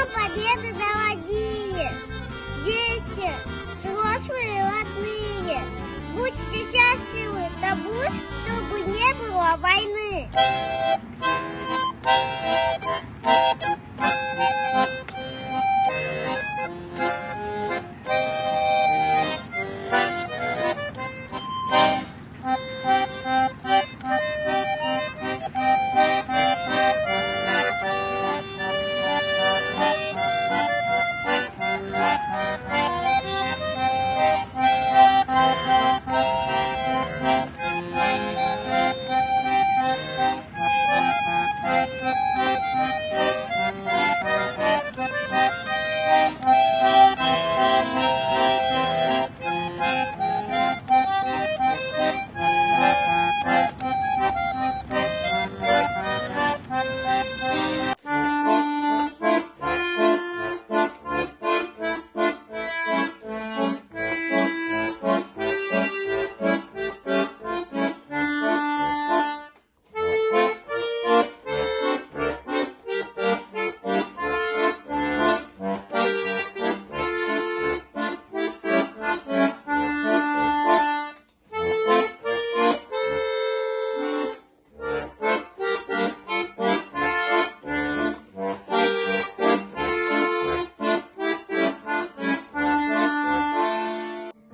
Днем Победы, дорогие дети, взрослые родные. Будьте счастливы, тобой, чтобы не было войны.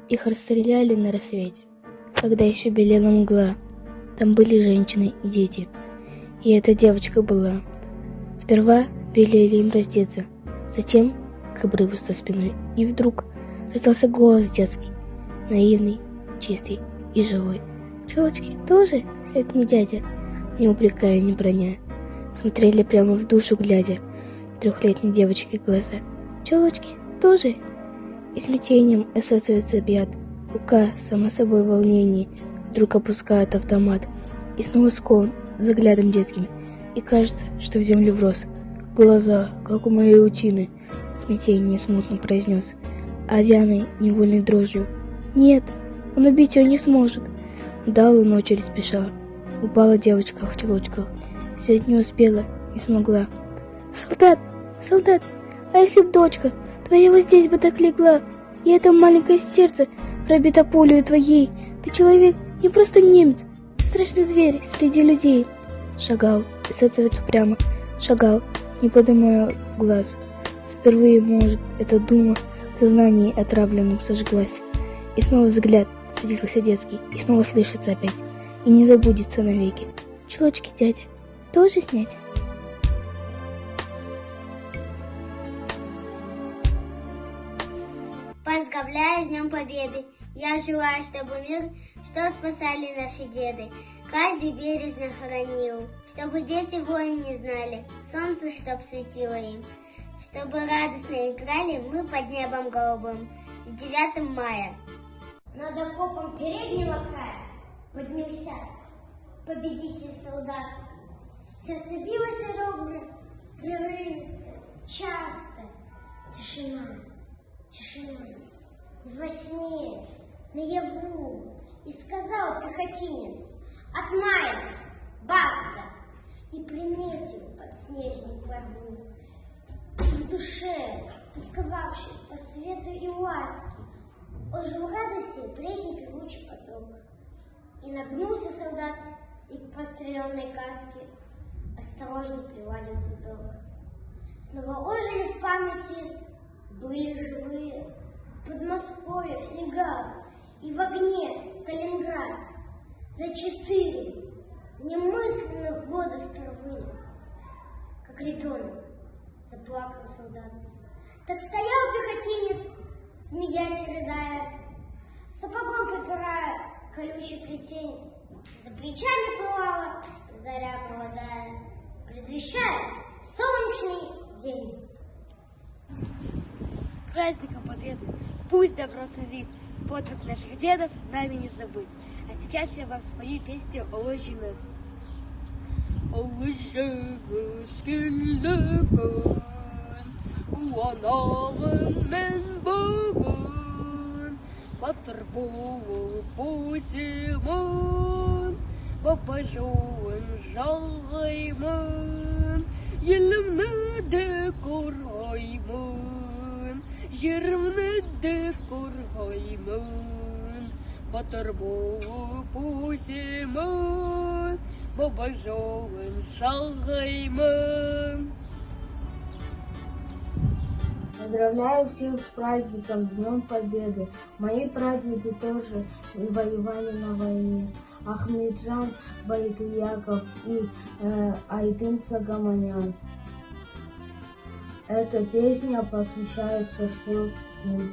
Их расстреляли на рассвете, когда еще белела мгла. Там были женщины и дети. И эта девочка была. Сперва велели им раздеться, затем к обрыву со спиной. И вдруг раздался голос детский, наивный, чистый и живой. Челочки тоже, след не дядя, не упрекая, не броня. Смотрели прямо в душу, глядя, трехлетней девочки глаза. Челочки тоже. И смятением осоциация бьет. Рука, само собой волнение, вдруг опускает автомат. И снова скован взглядом детским. И кажется, что в землю врос. Глаза, как у моей утины, смятение смутно произнес. А вяной, невольной дрожью. Нет, он убить ее не сможет. Дал он очередь спеша. Упала девочка в чулочках. Сидеть не успела, не смогла. Солдат, солдат, а если б дочка твоя вот здесь бы так легла, и это маленькое сердце пробито пулею твоей. Ты человек, не просто немец, ты страшный зверь среди людей. Шагал, писацевец упрямо, шагал, не поднимая глаз. Впервые, может, эта дума в сознании отравленным сожглась. И снова взгляд садился детский, и снова слышится опять, и не забудется навеки. Чулочки, дядя, тоже снять? Поздравляю с Днем Победы! Я желаю, чтобы мир, что спасали наши деды, каждый бережно хоронил, чтобы дети войн не знали, солнце чтоб светило им, чтобы радостно играли мы под небом голубым с 9 мая. Над окопом переднего края поднялся победитель солдат. Сердце билось ровно, прерывисто, часто. Тишина, тишина. Во сне, наяву, и сказал пехотинец: отмаялся, баста, и приметил подснежник во рву. И в душе, тосковавшей по свету и ласке, ожил радости прежний певучий поток. И нагнулся солдат, и к постреленной каске осторожно приладил цветок. Снова ожили в памяти были живые Подмосковье в снегах и в огне Сталинград. За 4 немысленных года впервые, как ребенок, заплакал солдат. Так стоял пехотинец, смеясь и рыдая, сапогом попирая колючий плетень. За плечами пылала заря молодая, предвещая солнечный день. С праздником Победы! Пусть добро царит, подвиг наших дедов нами не забыт. А сейчас я вам спою песню о лучший нас. Потребовал посимон, попажен жалаймон, елем надо kurhoymun, Jirmnede kurhoymun, Batarbu pusimun, Бабажовым шагайmun. Поздравляю всех с праздником, Днем Победы. Мои прадеды тоже воевали на войне. Ахмеджан Байтуяков и Айдын Сагаманян. Эта песня посвящается всем им.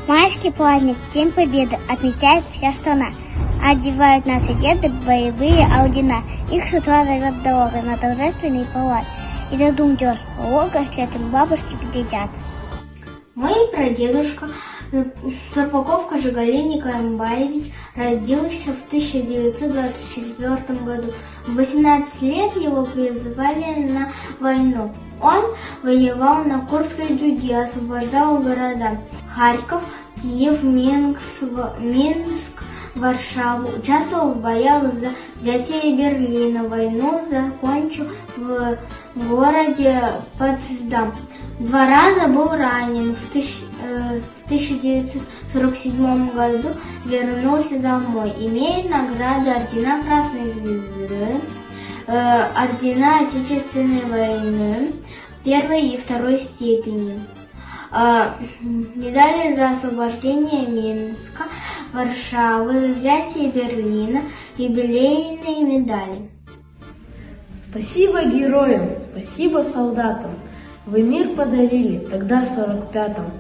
Майский праздник, День Победы, отмечает вся страна. Одевают наши деды боевые ордена. Их с утра зовет дорога на торжественный палат. И задумчиво по логах летом бабушки глядят. Мой прадедушка Турпаков Кажигалий Николаевич родился в 1924 году. В 18 лет его призвали на войну. Он воевал на Курской дуге, освобождал города Харьков, Киев, Минск, Варшаву. Участвовал в боях за взятие Берлина. Войну закончил в городе Потсдам. 2 раза был ранен. В 1947 году вернулся домой. Имеет награды ордена Красной Звезды, ордена Отечественной войны 1 и 2 степени, медали за освобождение Минска, Варшавы, взятие Берлина, юбилейные медали. Спасибо героям, спасибо солдатам. Вы мир подарили тогда в 45-м.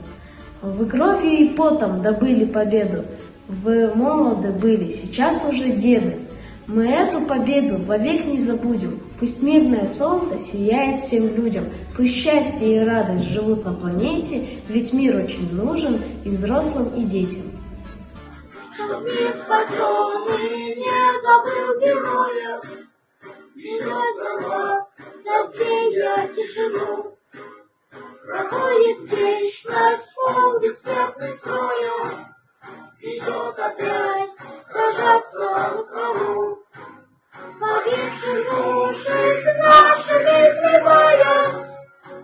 Вы кровью и потом добыли победу. Вы молоды были, сейчас уже деды. Мы эту победу вовек не забудем. Пусть мирное солнце сияет всем людям. Пусть счастье и радость живут на планете, ведь мир очень нужен и взрослым, и детям. Чтоб мир спасенный не забыл героев и не взорвав забвенья тишину. Проходит вечность, пол бессмертный строя, идет опять сражаться за страну. Погибшие души с нашими сливаясь,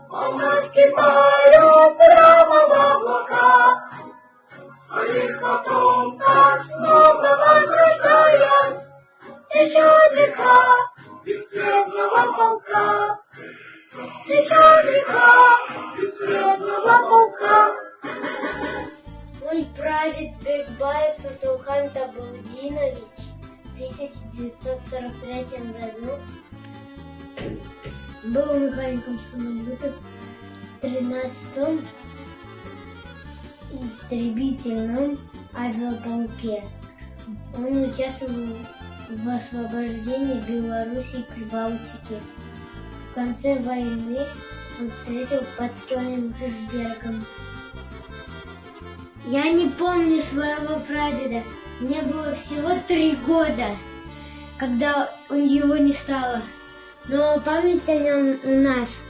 волной вскипают прямо в облака. Своих потомков снова возрождаясь, течет река бесследного полка. Течет река бесследного полка. Мой прадед Бекбаев Асылхан Табылдинович в 1943 году был механиком самолета в 13-м истребительном авиаполке. Он участвовал в освобождении Беларуси и Прибалтики. В конце войны он встретил под Кёнигсбергом. Я не помню своего прадеда. Мне было всего 3 года, когда его не стало. Но память о нем у нас.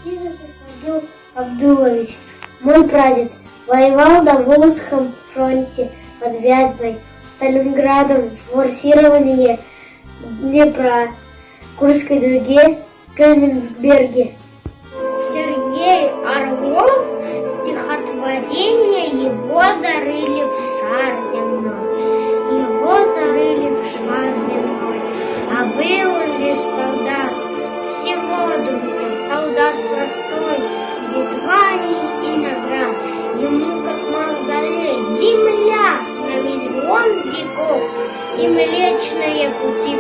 Физик Исмагил Абдулович, мой прадед, воевал на Волжском фронте под Вязьмой, Сталинградом, в форсировании Днепра, Курской дуге, Кёнигсберге. Сергей Орлов, стихотворение его зарыли в шар земной. Его зарыли в шар земной. А был он лишь солдат, всего думайте, солдат простой, без званий и наград. Ему как мавзолей земля на 1 000 000 веков, и Млечные Пути